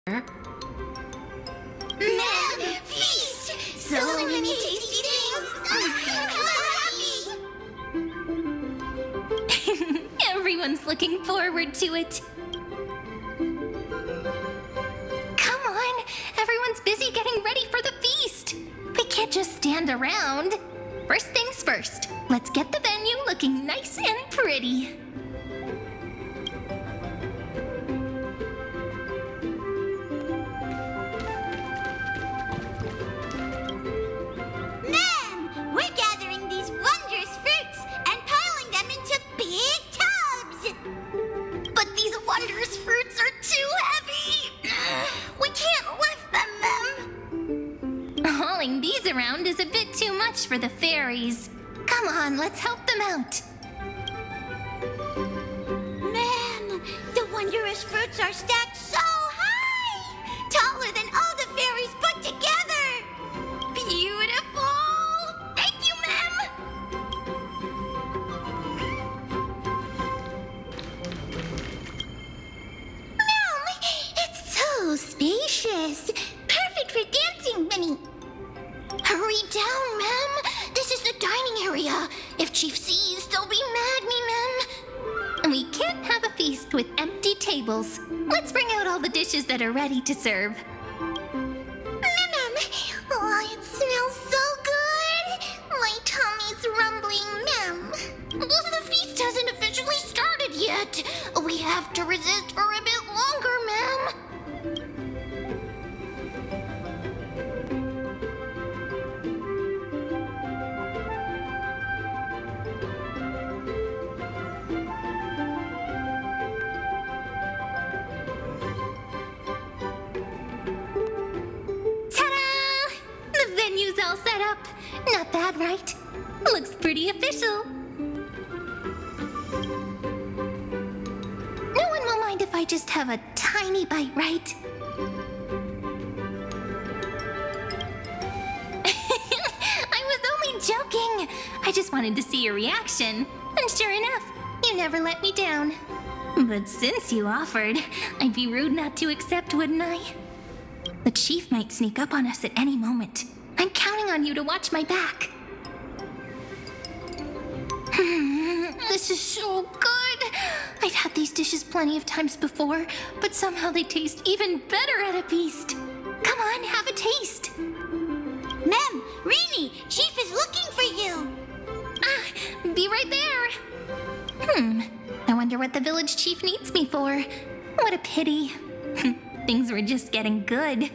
Ma'am, feast! So many tasty things! I'm happy! Everyone's looking forward to it. Come on, everyone's busy getting ready for the feast. We can't just stand around. First things first, let's get the venue looking nice and pretty. Ma'am, we're gathering these wondrous fruits and piling them into big tubs! But these wondrous fruits are too heavy! We can't lift them, ma'am! Hauling these around is a bit too much for the fairies. Come on, let's help them out. Ma'am, the wondrous fruits are stacked so high! Taller than all the fairies put together! Beautiful! Thank you, ma'am! Ma'am, it's so spacious! Perfect for dancing, Minnie! Hurry down, ma'am! This is the dining area. If Chief sees, they'll be mad at me, ma'am. We can't have a feast with empty tables. Let's bring out all the dishes that are ready to serve. Ma'am, oh, it smells so good. My tummy's rumbling, ma'am. The feast hasn't officially started yet. We have to resist for a bit longer, ma'am. Ta-da! The venue's all set up. Not bad, right? Looks pretty official. No one will mind if I just have a tiny bite, right? I was only joking. I just wanted to see your reaction. And sure enough, you never let me down. But since you offered, I'd be rude not to accept, wouldn't I? The chief might sneak up on us at any moment. I'm counting on you to watch my back. This is so good. I've had these dishes plenty of times before, but somehow they taste even better at a feast. Come on, have a taste. Ma'am, Rini, Chief is looking for you. Be right there. I wonder what the village chief needs me for. What a pity. Things were just getting good.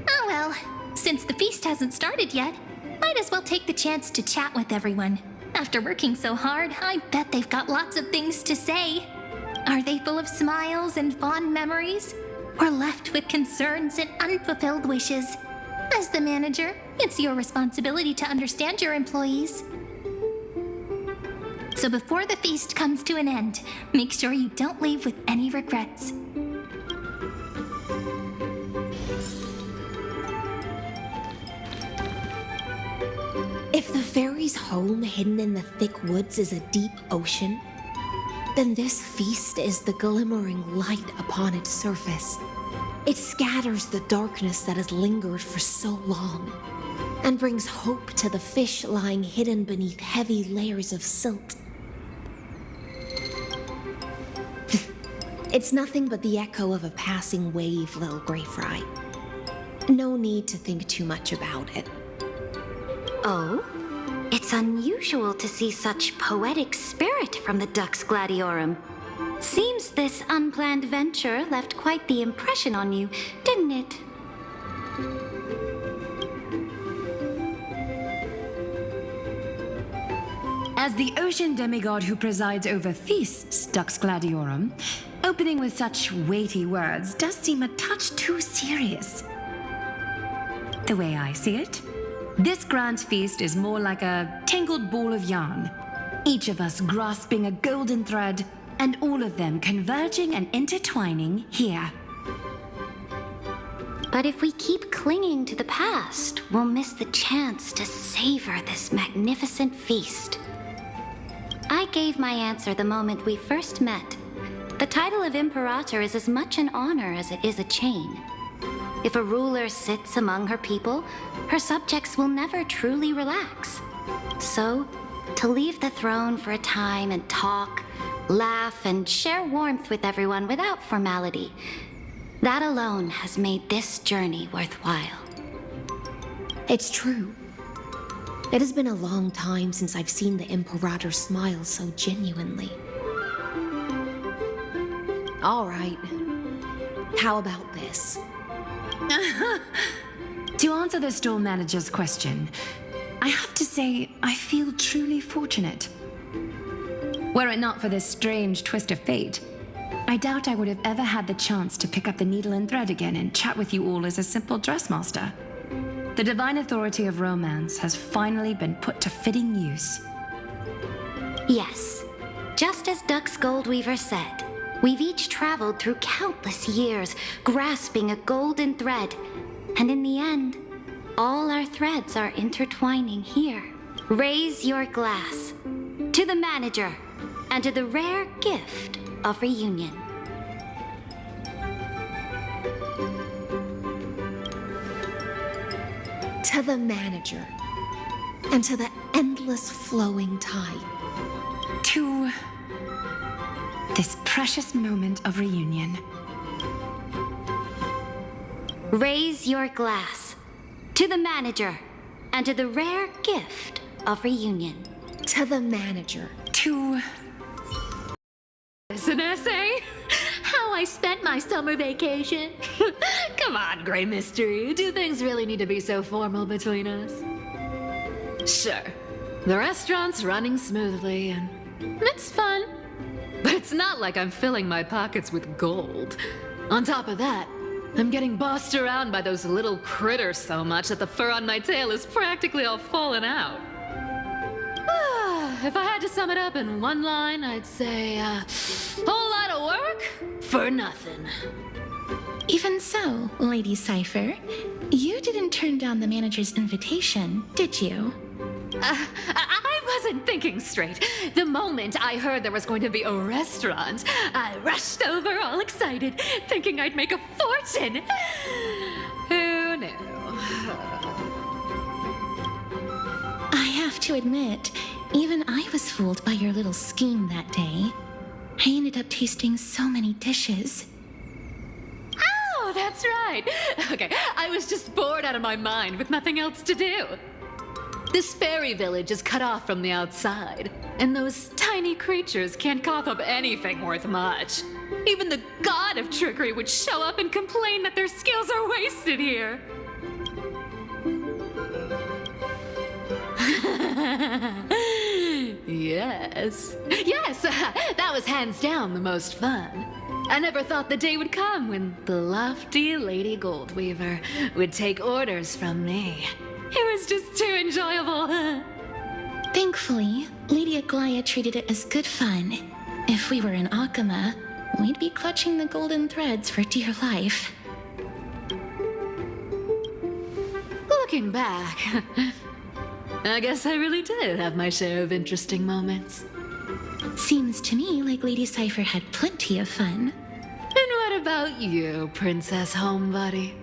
Oh well, since the feast hasn't started yet, might as well take the chance to chat with everyone. After working so hard, I bet they've got lots of things to say. Are they full of smiles and fond memories? Or left with concerns and unfulfilled wishes? As the manager, it's your responsibility to understand your employees. So before the feast comes to an end, make sure you don't leave with any regrets. If the fairy's home hidden in the thick woods is a deep ocean, then this feast is the glimmering light upon its surface. It scatters the darkness that has lingered for so long, and brings hope to the fish lying hidden beneath heavy layers of silt. It's nothing but the echo of a passing wave, little gray fry. No need to think too much about it. Oh? It's unusual to see such poetic spirit from the Dux Gladiorum. Seems this unplanned venture left quite the impression on you, didn't it? As the ocean demigod who presides over feasts, Dux Gladiorum, opening with such weighty words does seem a touch too serious. The way I see it, this grand feast is more like a tangled ball of yarn, each of us grasping a golden thread, and all of them converging and intertwining here. But if we keep clinging to the past, we'll miss the chance to savor this magnificent feast. I gave my answer the moment we first met. The title of Imperator is as much an honor as it is a chain. if a ruler sits among her people, her subjects will never truly relax. So, to leave the throne for a time and talk, laugh, and share warmth with everyone without formality, that alone has made this journey worthwhile. It's true. It has been a long time since I've seen the Imperator smile so genuinely. All right. How about this? To answer the store manager's question, I have to say I feel truly fortunate. Were it not for this strange twist of fate, I doubt I would have ever had the chance to pick up the needle and thread again and chat with you all as a simple dressmaster. The divine authority of romance has finally been put to fitting use. Yes, just as Dux Goldweaver said, we've each traveled through countless years, grasping a golden thread, and in the end, all our threads are intertwining here. Raise your glass to the manager and to the rare gift of reunion. To the manager, and to the endless flowing tide. To this precious moment of reunion. Raise your glass to the manager and to the rare gift of reunion. To the manager. To It's an essay? How I spent my summer vacation? Come on, Grey Mystery. Do things really need to be so formal between us? Sure. The restaurant's running smoothly and it's fun. But it's not like I'm filling my pockets with gold. On top of that, I'm getting bossed around by those little critters so much that the fur on my tail is practically all fallen out. If I had to sum it up in one line, I'd say, whole lot of work for nothing. Even so, Lady Cypher, you didn't turn down the manager's invitation, did you? I wasn't thinking straight. The moment I heard there was going to be a restaurant, I rushed over all excited, thinking I'd make a fortune. Who knew? I have to admit, even I was fooled by your little scheme that day. I ended up tasting so many dishes. Oh, that's right. Okay, I was just bored out of my mind with nothing else to do. This fairy village is cut off from the outside, and those tiny creatures can't cough up anything worth much. Even the god of trickery would show up and complain that their skills are wasted here. Yes, that was hands down the most fun. I never thought the day would come when the lofty Lady Goldweaver would take orders from me. It was just too enjoyable. Thankfully, Lady Aglaya treated it as good fun. If we were in Akama, we'd be clutching the golden threads for dear life. Looking back, I guess I really did have my share of interesting moments. Seems to me like Lady Cypher had plenty of fun. And what about you, Princess Homebody?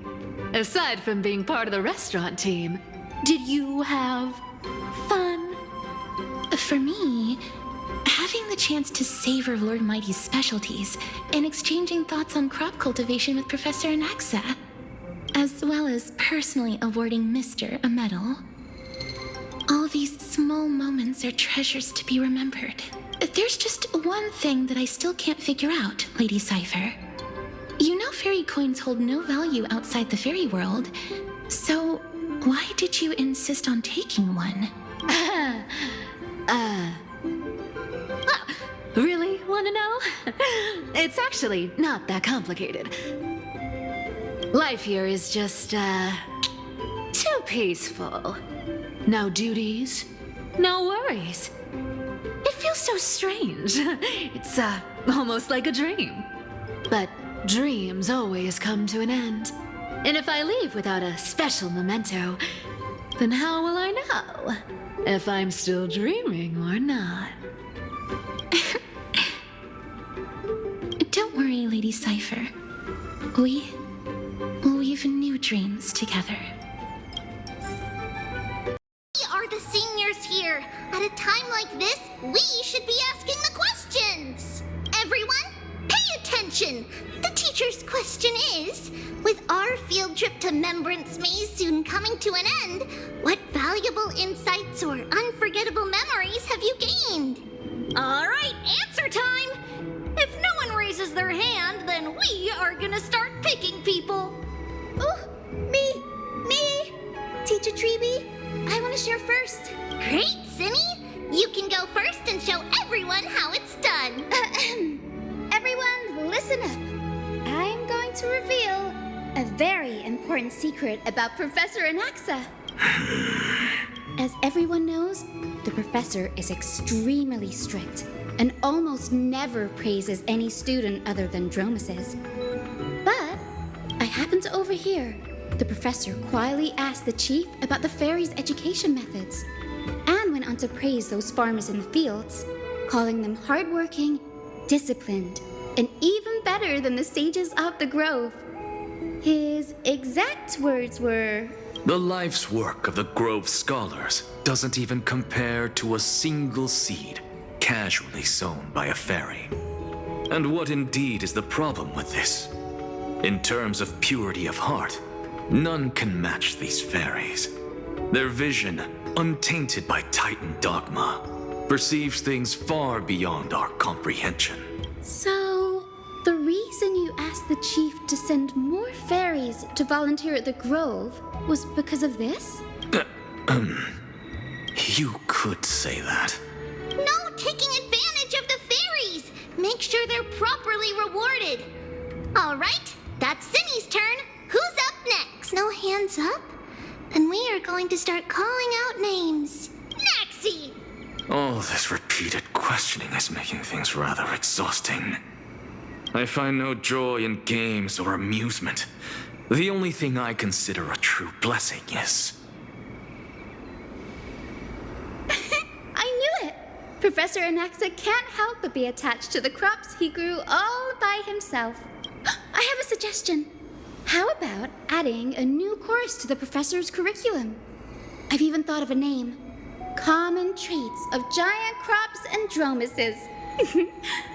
Aside from being part of the restaurant team, did you have fun? For me, having the chance to savor Lord Mighty's specialties and exchanging thoughts on crop cultivation with Professor Anaxa, as well as personally awarding Mr. a medal. All these small moments are treasures to be remembered. There's just one thing that I still can't figure out, Lady Cypher. You know fairy coins hold no value outside the fairy world, so why did you insist on taking one? Really want to know? It's actually not that complicated. Life here is just, too peaceful. No duties, no worries. It feels so strange. It's, almost like a dream. But dreams always come to an end. And if I leave without a special memento, then how will I know if I'm still dreaming or not? Don't worry, Lady Cypher. We've knew new dreams together. We are the seniors here. At a time like this, we should be asking the questions. Everyone, pay attention. The teacher's question is, with our field trip to Membrance Maze soon coming to an end, what valuable insights or unforgettable memories have you gained? All right, answer time! If no one raises their hand, then we are gonna start picking people. Oh, me! Teacher Treeby, I want to share first. Great, Cinny! You can go first and show everyone how it's done. Everyone, listen up. I'm going to reveal a very important secret about Professor Anaxa. As everyone knows, the professor is extremely strict and almost never praises any student other than Dromuses. But I happened to overhear the professor quietly asked the chief about the fairies' education methods and went on to praise those farmers in the fields, calling them hardworking, disciplined, and even better than the sages of the grove. His exact words were, "The life's work of the Grove scholars doesn't even compare to a single seed casually sown by a fairy. And what indeed is the problem with this? In terms of purity of heart, none can match these fairies. Their vision, untainted by Titan dogma, perceives things far beyond our comprehension." So, the reason you asked the chief to send more fairies to volunteer at the Grove was because of this? You could say that. No taking advantage of the fairies! Make sure they're properly rewarded. All right, that's Cinny's turn. Who's up next? No hands up? Then we are going to start calling out names. Naxie! All this repeated questioning is making things rather exhausting. I find no joy in games or amusement. The only thing I consider a true blessing is... I knew it! Professor Anaxa can't help but be attached to the crops he grew all by himself. I have a suggestion. How about adding a new course to the professor's curriculum? I've even thought of a name. Common Traits of Giant Crops and Dromuses.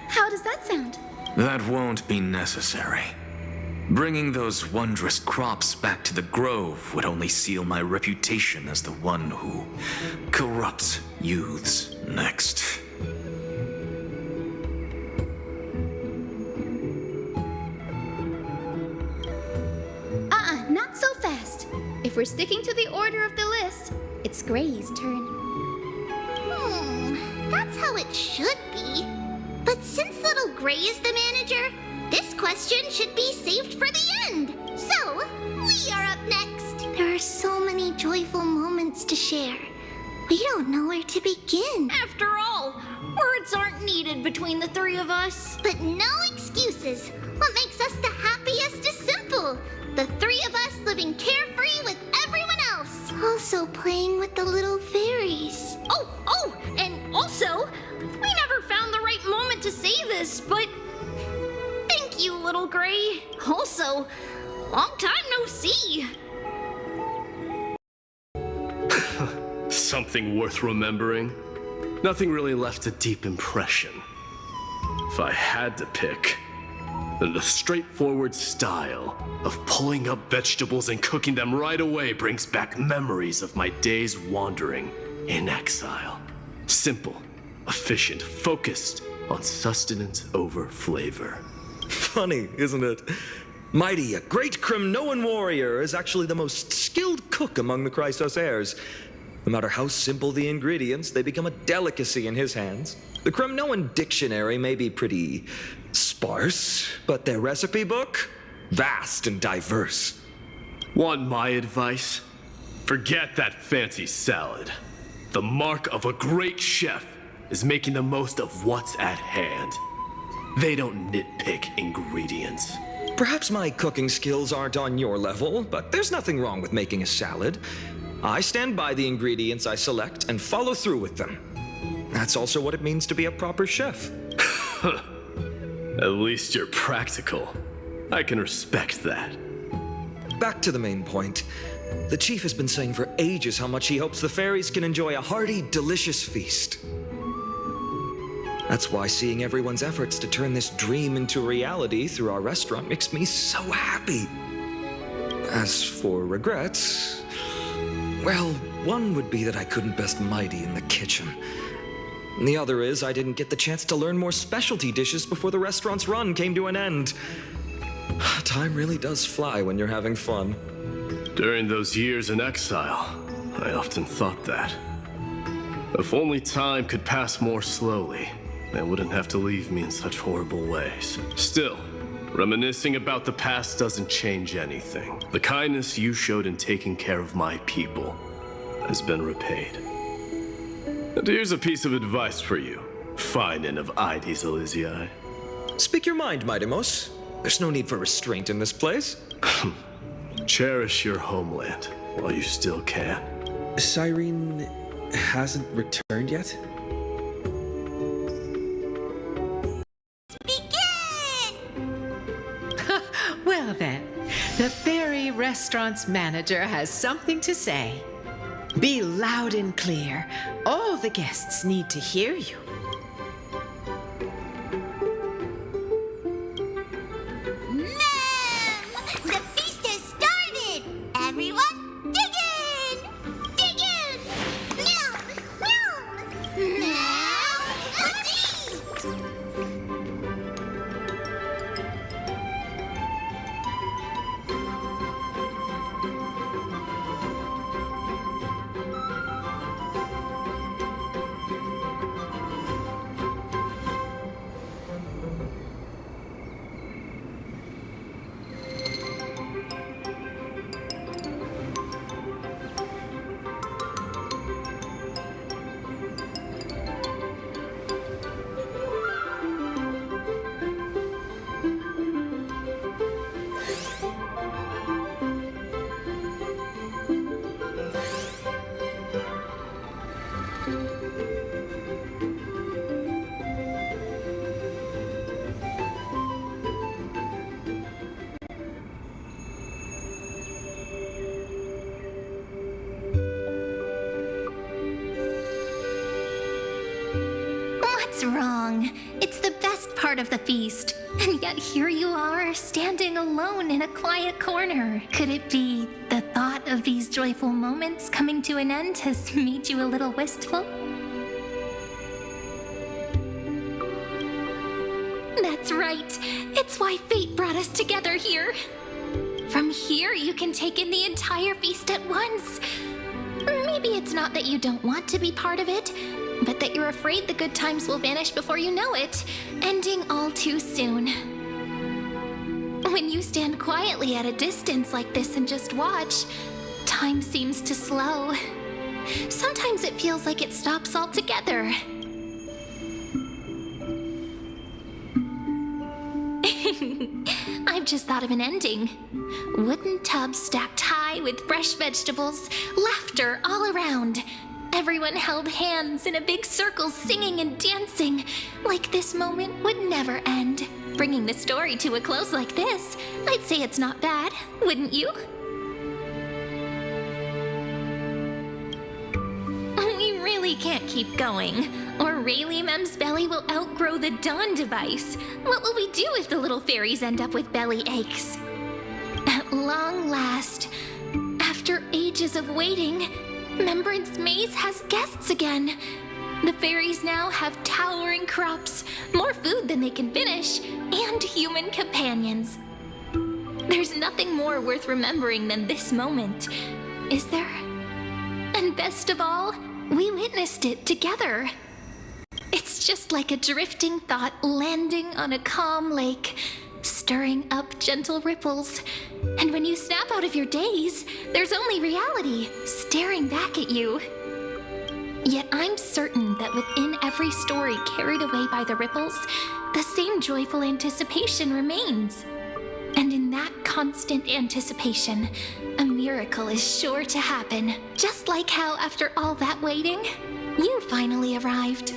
How does that sound? That won't be necessary. Bringing those wondrous crops back to the Grove would only seal my reputation as the one who corrupts youths next. Not so fast. If we're sticking to the order of the list, it's Gray's turn. That's how it should be. But since little Gray is the manager, this question should be saved for the end. So, we are up next. There are so many joyful moments to share. We don't know where to begin. After all, words aren't needed between the three of us. But no excuses. What makes us the happiest is simple. The three of us living carefree with everyone else. Also playing with the little fairies. Oh, and also, we never found the right moment to say this, but thank you, little Gray. Also, long time no see. Something worth remembering. Nothing really left a deep impression. If I had to pick, then the straightforward style of pulling up vegetables and cooking them right away brings back memories of my days wandering in exile. Simple, efficient, focused on sustenance over flavor. Funny, isn't it? Mighty, a great Crimnoan warrior, is actually the most skilled cook among the Chrysos heirs. No matter how simple the ingredients, they become a delicacy in his hands. The Crimnoan dictionary may be pretty sparse, but their recipe book, vast and diverse. Want my advice? Forget that fancy salad. The mark of a great chef is making the most of what's at hand. They don't nitpick ingredients. Perhaps my cooking skills aren't on your level, but there's nothing wrong with making a salad. I stand by the ingredients I select and follow through with them. That's also what it means to be a proper chef. At least you're practical. I can respect that. back to the main point. The chief has been saying for ages how much he hopes the fairies can enjoy a hearty, delicious feast. That's why seeing everyone's efforts to turn this dream into reality through our restaurant makes me so happy. As for regrets, well, one would be that I couldn't best Mighty in the kitchen. The other is I didn't get the chance to learn more specialty dishes before the restaurant's run came to an end. Time really does fly when you're having fun. During those years in exile, I often thought that. If only time could pass more slowly, they wouldn't have to leave me in such horrible ways. Still, reminiscing about the past doesn't change anything. The kindness you showed in taking care of my people has been repaid. And here's a piece of advice for you, Finin of Ides Elysiae. Speak your mind, Midemos. There's no need for restraint in this place. Cherish your homeland while you still can. Cyrene hasn't returned yet? Well then, the Fairy Restaurant's manager has something to say. Be loud and clear. All the guests need to hear you. The feast has started! Everyone, dig in! Dig in! Meow! Meow! Meow! Let's eat! What's wrong? It's the best part of the feast. And yet here you are, standing alone in a quiet corner. Could it be the thought of these joyful moments coming to an end has made you a little wistful? That's right. It's why fate brought us together here. From here, you can take in the entire feast at once. Maybe it's not that you don't want to be part of it, but that you're afraid the good times will vanish before you know it, ending all too soon. When you stand quietly at a distance like this and just watch, time seems to slow. Sometimes it feels like it stops altogether. I've just thought of an ending. Wooden tubs stacked high with fresh vegetables, laughter all around. Everyone held hands in a big circle singing and dancing, like this moment would never end. Bringing the story to a close like this, I'd say it's not bad, wouldn't you? We really can't keep going, or Rayleigh Mem's belly will outgrow the Dawn device. What will we do if the little fairies end up with belly aches? At long last, after ages of waiting, Remembrance Maze has guests again. The fairies now have towering crops, more food than they can finish, and human companions. There's nothing more worth remembering than this moment, is there? And best of all, we witnessed it together. It's just like a drifting thought landing on a calm lake, stirring up gentle ripples. And when you snap out of your daze, there's only reality staring back at you. Yet I'm certain that within every story carried away by the ripples, the same joyful anticipation remains. And in that constant anticipation, a miracle is sure to happen. Just like how after all that waiting, you finally arrived.